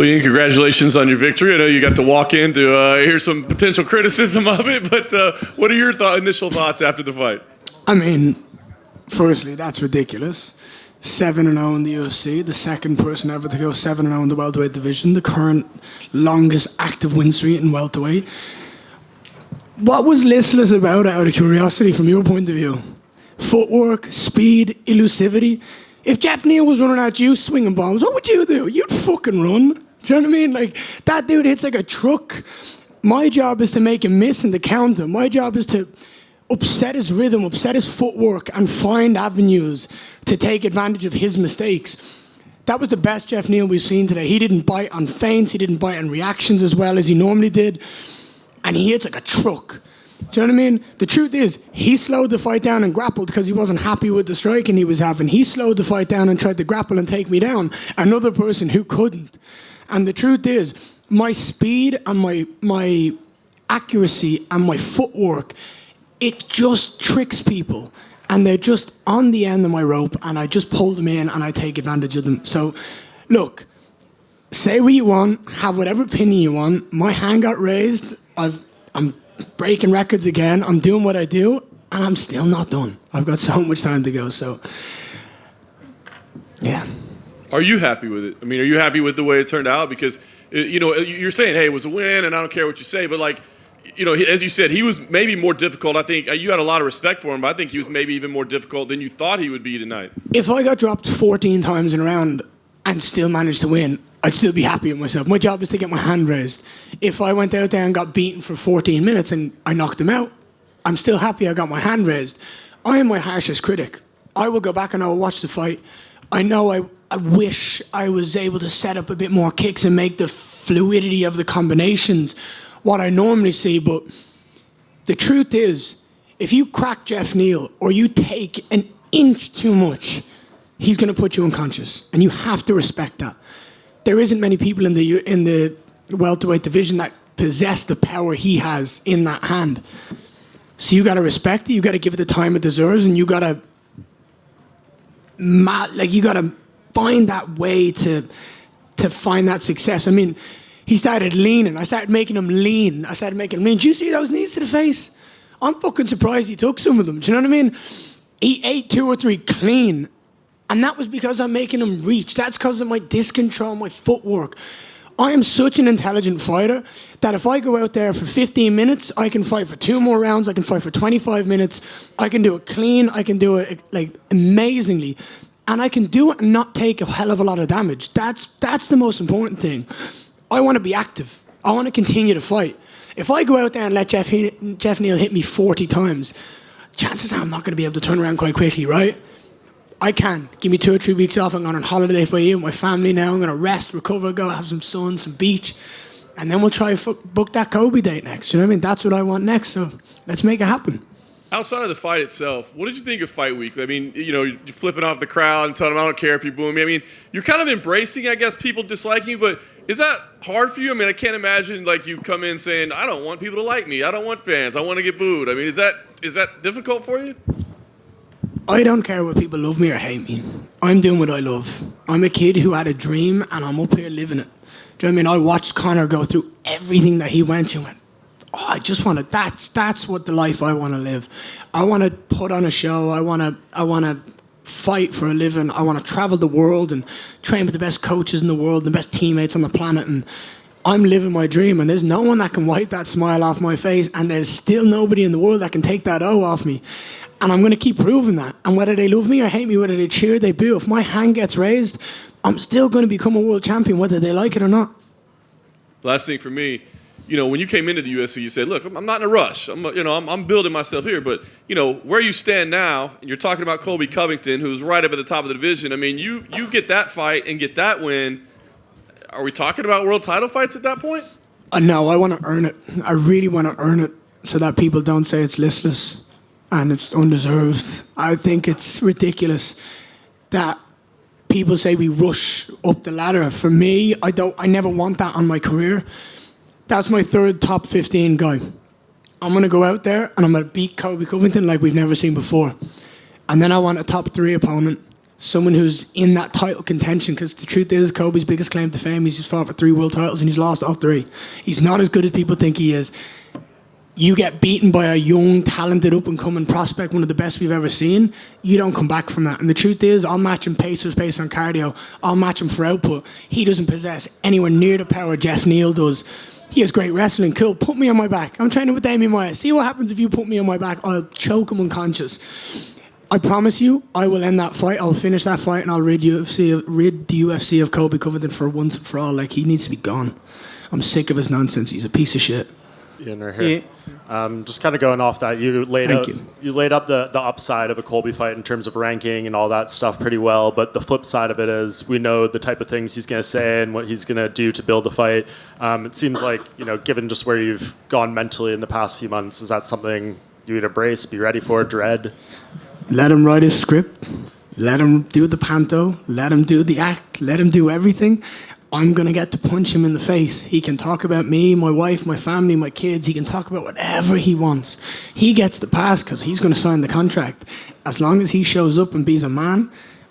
Well, Ian, congratulations on your victory. I know you got to walk in to hear some potential criticism of it, but what are your initial thoughts after the fight? I mean, firstly, that's ridiculous. 7-0 in the UFC, the second person ever to go 7-0 in the welterweight division, the current longest active win streak in welterweight. What was listless about it, out of curiosity, from your point of view? Footwork, speed, elusivity. If Geoff Neal was running at you swinging bombs, what would you do? You'd fucking run. Do you know what I mean? Like, that dude hits like a truck. My job is to make him miss in the counter. My job is to upset his rhythm, upset his footwork, and find avenues to take advantage of his mistakes. That was the best Geoff Neal we've seen today. He didn't bite on feints. He didn't bite on reactions as well as he normally did. And he hits like a truck. Do you know what I mean? The truth is, he slowed the fight down and grappled because he wasn't happy with the striking he was having. He slowed the fight down and tried to grapple and take me down. Another person who couldn't. And the truth is, my speed and my accuracy and my footwork, it just tricks people. And they're just on the end of my rope, and I just pull them in and I take advantage of them. So, look, say what you want, have whatever opinion you want. My hand got raised. I'm breaking records again. I'm doing what I do, and I'm still not done. I've got so much time to go. So, yeah. Are you happy with it? I mean, are you happy with the way it turned out? Because, you're saying, hey, it was a win, and I don't care what you say, but like, as you said, he was maybe more difficult. I think you had a lot of respect for him, but I think he was maybe even more difficult than you thought he would be tonight. If I got dropped 14 times in a round and still managed to win, I'd still be happy with myself. My job is to get my hand raised. If I went out there and got beaten for 14 minutes and I knocked him out, I'm still happy I got my hand raised. I am my harshest critic. I will go back and I will watch the fight. I know I wish I was able to set up a bit more kicks and make the fluidity of the combinations what I normally see, but the truth is, if you crack Geoff Neal or you take an inch too much, he's going to put you unconscious, and you have to respect that. There isn't many people in the welterweight division that possess the power he has in that hand. So you got to respect it. You got to give it the time it deserves, and you got to find that way to find that success. I mean, he started leaning. I started making him lean. Do you see those knees to the face? I'm fucking surprised he took some of them. Do you know what I mean? He ate 2 or 3 clean. And that was because I'm making him reach. That's because of my disc control, my footwork. I am such an intelligent fighter that if I go out there for 15 minutes, I can fight for 2 more rounds. I can fight for 25 minutes. I can do it clean. I can do it like amazingly. And I can do it and not take a hell of a lot of damage. That's the most important thing. I want to be active. I want to continue to fight. If I go out there and let Geoff Neal hit me 40 times, chances are I'm not going to be able to turn around quite quickly, right? I can. Give me 2 or 3 weeks off. I'm going on holiday for you with my family now. I'm going to rest, recover, go have some sun, some beach. And then we'll try to book that Kobe date next. You know what I mean? That's what I want next. So let's make it happen. Outside of the fight itself, what did you think of Fight Week? I mean, you're flipping off the crowd and telling them, I don't care if you boo me. I mean, you're kind of embracing, I guess, people disliking you, but is that hard for you? I mean, I can't imagine, like, you come in saying, I don't want people to like me. I don't want fans. I want to get booed. I mean, is that difficult for you? I don't care whether people love me or hate me. I'm doing what I love. I'm a kid who had a dream, and I'm up here living it. Do you know what I mean? I watched Conor go through everything that he went through, and I just want to, that's what the life I want to live. I want to put on a show. I want to fight for a living. I want to travel the world and train with the best coaches in the world, the best teammates on the planet. And I'm living my dream. And there's no one that can wipe that smile off my face. And there's still nobody in the world that can take that O off me. And I'm going to keep proving that. And whether they love me or hate me, whether they cheer, they boo, if my hand gets raised, I'm still going to become a world champion, whether they like it or not. Last thing for me, when you came into the UFC, you said, look, I'm not in a rush. I'm building myself here. But, where you stand now, and you're talking about Colby Covington, who's right up at the top of the division. I mean, you get that fight and get that win. Are we talking about world title fights at that point? No, I want to earn it. I really want to earn it so that people don't say it's listless and it's undeserved. I think it's ridiculous that people say we rush up the ladder. For me, I never want that on my career. That's my 3rd top 15 guy. I'm going to go out there and I'm going to beat Colby Covington like we've never seen before. And then I want a top 3 opponent someone who's in that title contention, because the truth is Colby's biggest claim to fame is he's fought for 3 world titles and he's lost all 3. He's not as good as people think he is. You get beaten by a young, talented, up-and-coming prospect, one of the best we've ever seen, you don't come back from that. And the truth is, I'll match him pace based on cardio. I'll match him for output. He doesn't possess anywhere near the power Geoff Neal does. He has great wrestling. Cool, put me on my back. I'm training with Damien Maya. See what happens if you put me on my back. I'll choke him unconscious. I promise you, I will end that fight. I'll finish that fight and I'll rid the UFC of Colby Covington for once and for all. Like, he needs to be gone. I'm sick of his nonsense. He's a piece of shit. Ian, right here. Just kind of going off that, you laid up the upside of a Colby fight in terms of ranking and all that stuff pretty well, but the flip side of it is we know the type of things he's going to say and what he's going to do to build the fight. It seems like, given just where you've gone mentally in the past few months, is that something you would embrace, be ready for, dread? Let him write his script. Let him do the panto. Let him do the act. Let him do everything. I'm going to get to punch him in the face. He can talk about me, my wife, my family, my kids. He can talk about whatever he wants. He gets the pass because he's going to sign the contract. As long as he shows up and be's a man,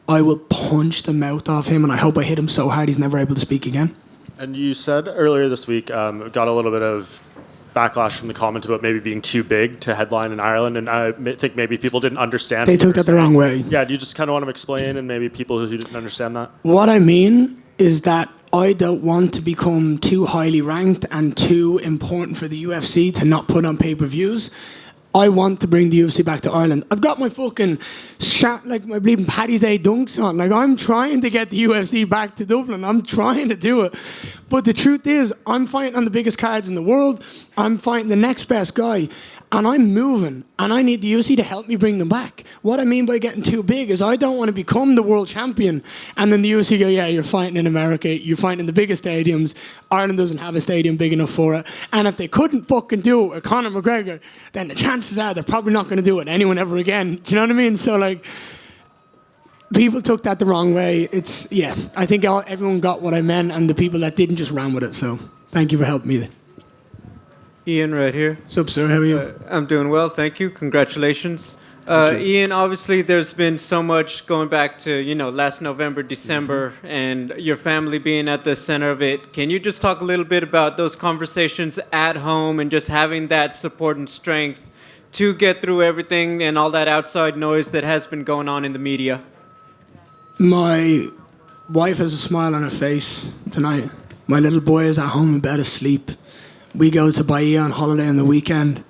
I will punch the mouth off him, and I hope I hit him so hard he's never able to speak again. And you said earlier this week, got a little bit of backlash from the comment about maybe being too big to headline in Ireland, and I think maybe people didn't understand. They took that the wrong way. Yeah, do you just kind of want to explain, and maybe people who didn't understand that? What I mean is that I don't want to become too highly ranked and too important for the UFC to not put on pay-per-views. I want to bring the UFC back to Ireland. I've got my fucking my bleeding Paddy's Day dunks on. Like, I'm trying to get the UFC back to Dublin. I'm trying to do it. But the truth is, I'm fighting on the biggest cards in the world. I'm fighting the next best guy. And I'm moving. And I need the UFC to help me bring them back. What I mean by getting too big is I don't want to become the world champion. And then the UFC go, yeah, you're fighting in America. You're fighting in the biggest stadiums. Ireland doesn't have a stadium big enough for it. And if they couldn't fucking do it with Conor McGregor, then the chances are they're probably not going to do it with anyone ever again. Do you know what I mean? So, like, people took that the wrong way. I think everyone got what I meant, and the people that didn't just ran with it. So thank you for helping me. Ian, right here. What's up, sir? How are you? I'm doing well, thank you. Congratulations. Thank you. Ian, obviously there's been so much going back to, last November, December, and your family being at the center of it. Can you just talk a little bit about those conversations at home and just having that support and strength to get through everything and all that outside noise that has been going on in the media? My wife has a smile on her face tonight. My little boy is at home in bed asleep. We go to Bahia on holiday on the weekend.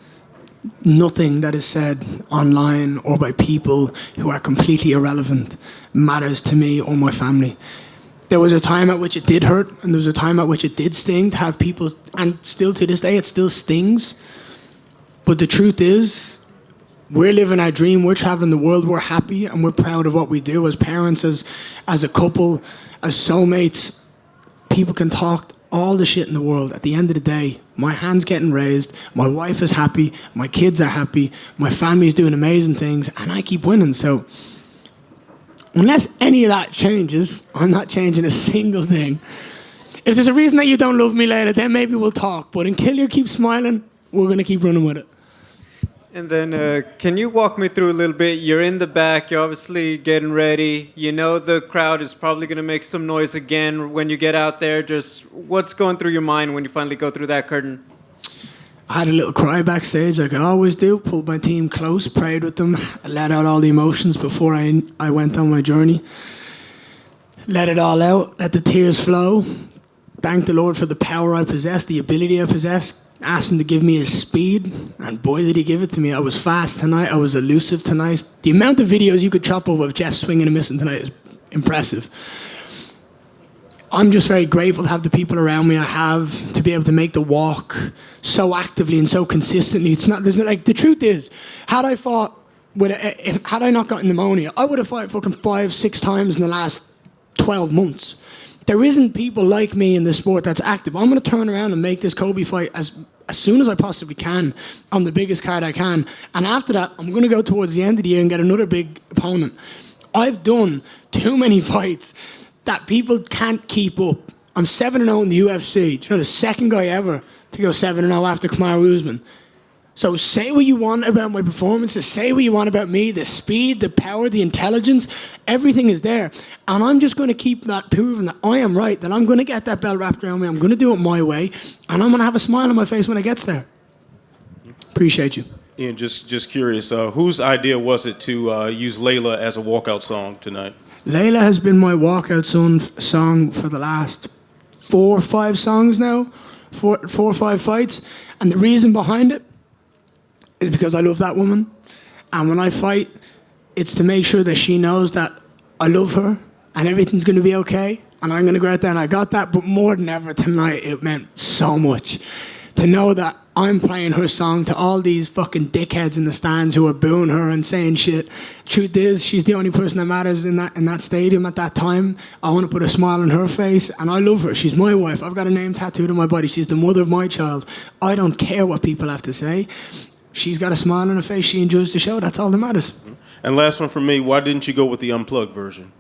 Nothing that is said online or by people who are completely irrelevant matters to me or my family. There was a time at which it did hurt, and there was a time at which it did sting to have people, and still to this day it still stings. But the truth is, we're living our dream, we're traveling the world, we're happy, and we're proud of what we do as parents, as a couple, as soulmates. People can talk all the shit in the world. At the end of the day, my hand's getting raised, my wife is happy, my kids are happy, my family's doing amazing things, and I keep winning. So unless any of that changes, I'm not changing a single thing. If there's a reason that you don't love me later, then maybe we'll talk. But until you keep smiling, we're going to keep running with it. And then can you walk me through a little bit? You're in the back, you're obviously getting ready. You know the crowd is probably going to make some noise again when you get out there. Just what's going through your mind when you finally go through that curtain? I had a little cry backstage like I always do, pulled my team close, prayed with them, let out all the emotions before I went on my journey. Let it all out, let the tears flow. Thank the Lord for the power I possess, the ability I possess. Asked him to give me his speed, and boy did he give it to me. I was fast tonight, I was elusive tonight. The amount of videos you could chop up of Geoff swinging and missing tonight is impressive. I'm just very grateful to have the people around me I have, to be able to make the walk so actively and so consistently. The truth is, had I not gotten pneumonia, I would have fought fucking 5-6 times in the last 12 months. There isn't people like me in this sport that's active. I'm going to turn around and make this Colby fight as soon as I possibly can on the biggest card I can. And after that, I'm going to go towards the end of the year and get another big opponent. I've done too many fights that people can't keep up. I'm 7-0 in the UFC. Do you know, the second guy ever to go 7-0 after Kamaru Usman. So say what you want about my performances, say what you want about me, the speed, the power, the intelligence, everything is there. And I'm just going to keep that proving that I am right, that I'm going to get that belt wrapped around me, I'm going to do it my way, and I'm going to have a smile on my face when it gets there. Appreciate you. Ian, just curious, whose idea was it to use Layla as a walkout song tonight? Layla has been my walkout song for the last 4 or 5 songs now, 4 or 5 fights. And the reason behind it is because I love that woman. And when I fight, it's to make sure that she knows that I love her and everything's going to be okay. And I'm going to go out there and I got that. But more than ever tonight, it meant so much to know that I'm playing her song to all these fucking dickheads in the stands who are booing her and saying shit. Truth is, she's the only person that matters in that stadium at that time. I want to put a smile on her face, and I love her. She's my wife. I've got a name tattooed on my body. She's the mother of my child. I don't care what people have to say. She's got a smile on her face. She enjoys the show. That's all that matters. And last one from me, why didn't you go with the unplugged version?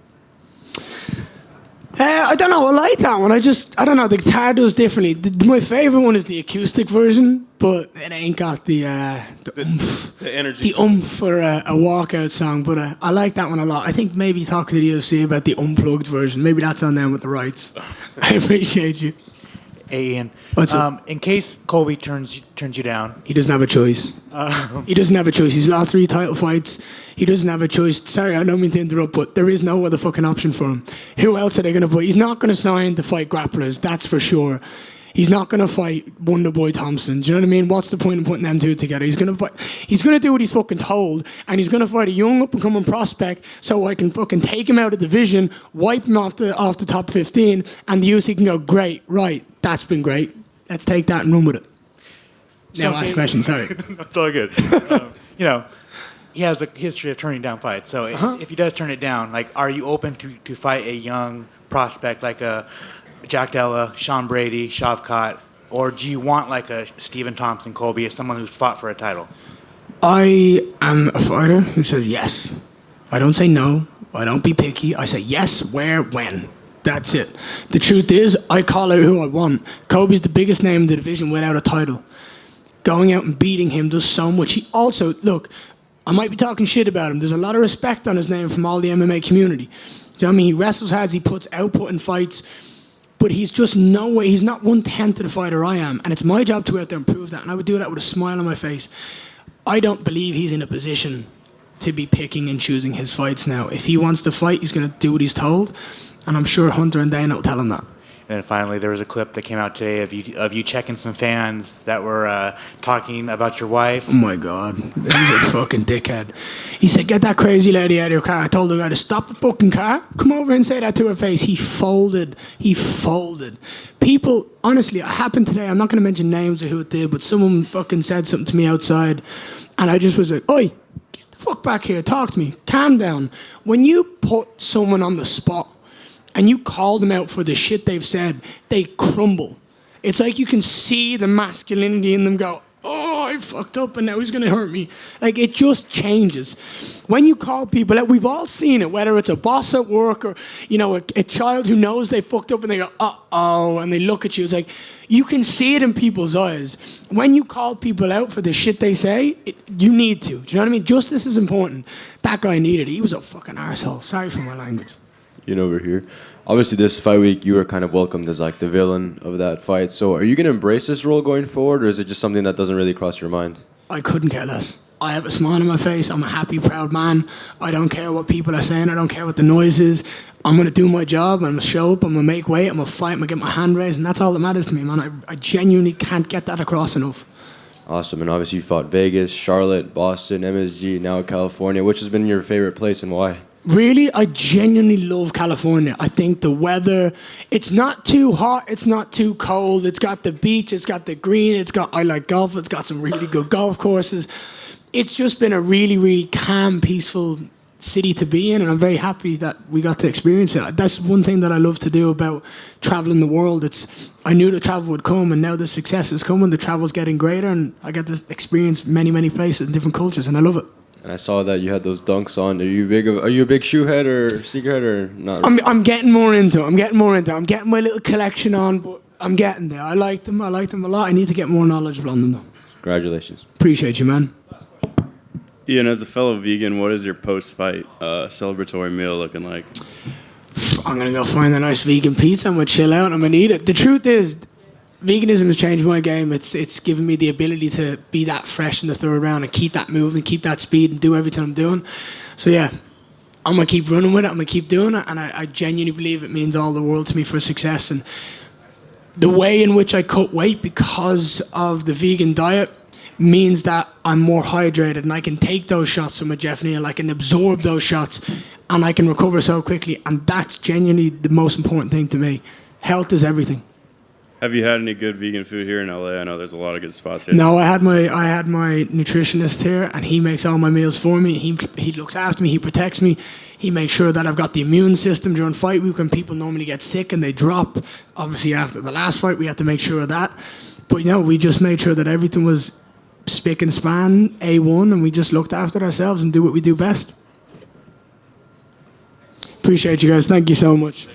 I don't know. I like that one. I don't know. The guitar does differently. My favorite one is the acoustic version, but it ain't got the energy. The oomph for a walkout song. But I like that one a lot. I think maybe talk to the UFC about the unplugged version. Maybe that's on them with the rights. I appreciate you. Hey, Ian. What's up? In case Colby turns you down. He doesn't have a choice. He doesn't have a choice. He's lost 3 title fights. He doesn't have a choice. Sorry, I don't mean to interrupt, but there is no other fucking option for him. Who else are they going to put? He's not going to sign to fight grapplers, that's for sure. He's not going to fight Wonder Boy Thompson. Do you know what I mean? What's the point in putting them two together? He's going to do what he's fucking told, and he's going to fight a young up-and-coming prospect so I can fucking take him out of the division, wipe him off the top 15, and the UFC can go, great, right, that's been great. Let's take that and run with it. Now ask questions, sorry. That's all good. He has a history of turning down fights. So if he does turn it down, like, are you open to fight a young prospect like a Jack Della, Sean Brady, Shavkat, or do you want like a Stephen Thompson, Colby, as someone who's fought for a title? I am a fighter who says yes. I don't say no. I don't be picky. I say yes, where, when. That's it. The truth is, I call out who I want. Colby's the biggest name in the division without a title. Going out and beating him does so much. He also, look, I might be talking shit about him. There's a lot of respect on his name from all the MMA community. Do you know what I mean? He wrestles hard, he puts output in fights, but he's just no way, he's not 1/10 of the fighter I am. And it's my job to go out there and prove that. And I would do that with a smile on my face. I don't believe he's in a position to be picking and choosing his fights now. If he wants to fight, he's going to do what he's told. And I'm sure Hunter and Dana will tell him that. And then finally, there was a clip that came out today of you checking some fans that were talking about your wife. Oh my God, he's a fucking dickhead. He said, "Get that crazy lady out of your car." I told the guy to stop the fucking car. Come over and say that to her face. He folded. People, honestly, it happened today. I'm not going to mention names or who it did, but someone fucking said something to me outside, and I just was like, "Oi, get the fuck back here. Talk to me. Calm down." When you put someone on the spot and you call them out for the shit they've said, they crumble. It's like you can see the masculinity in them go, "Oh, I fucked up and now he's going to hurt me." Like, it just changes. When you call people out, we've all seen it, whether it's a boss at work or, a child who knows they fucked up and they go, "Uh-oh," and they look at you. It's like, you can see it in people's eyes. When you call people out for the shit they say, you need to. Do you know what I mean? Justice is important. That guy needed it. He was a fucking arsehole. Sorry for my language. Over here. Obviously, this fight week, you were kind of welcomed as like the villain of that fight. So are you going to embrace this role going forward, or is it just something that doesn't really cross your mind? I couldn't care less. I have a smile on my face. I'm a happy, proud man. I don't care what people are saying. I don't care what the noise is. I'm going to do my job. I'm going to show up. I'm going to make weight. I'm going to fight. I'm going to get my hand raised. And that's all that matters to me, man. I genuinely can't get that across enough. Awesome. And obviously, you fought Vegas, Charlotte, Boston, MSG, now California. Which has been your favorite place and why? Really, I genuinely love California. I think the weather, it's not too hot, it's not too cold. It's got the beach, it's got the green, I like golf, it's got some really good golf courses. It's just been a really, really calm, peaceful city to be in, and I'm very happy that we got to experience it. That's one thing that I love to do about traveling the world. I knew the travel would come, and now the success is coming, the travel's getting greater, and I get to experience many, many places and different cultures, and I love it. And I saw that you had those dunks on. Are you a big shoe head or sneakerhead or not? I'm getting more into it. I'm getting my little collection on, but I'm getting there. I like them a lot. I need to get more knowledgeable on them though. Congratulations. Appreciate you, man. Ian, as a fellow vegan, what is your post-fight celebratory meal looking like? I'm going to go find a nice vegan pizza. I'm going to chill out. I'm going to eat it. The truth is, veganism has changed my game. It's given me the ability to be that fresh in the third round and keep that movement, keep that speed, and do everything I'm doing. So, yeah, I'm going to keep running with it. I'm going to keep doing it. And I genuinely believe it means all the world to me for success. And the way in which I cut weight because of the vegan diet means that I'm more hydrated and I can take those shots from a Geoff Neal. I can absorb those shots and I can recover so quickly. And that's genuinely the most important thing to me. Health is everything. Have you had any good vegan food here in LA? I know there's a lot of good spots here. No, I had my nutritionist here, and he makes all my meals for me. He looks after me. He protects me. He makes sure that I've got the immune system during fight week when people normally get sick and they drop. Obviously, after the last fight, we had to make sure of that. But we just made sure that everything was spick and span, A1, and we just looked after ourselves and do what we do best. Appreciate you guys. Thank you so much.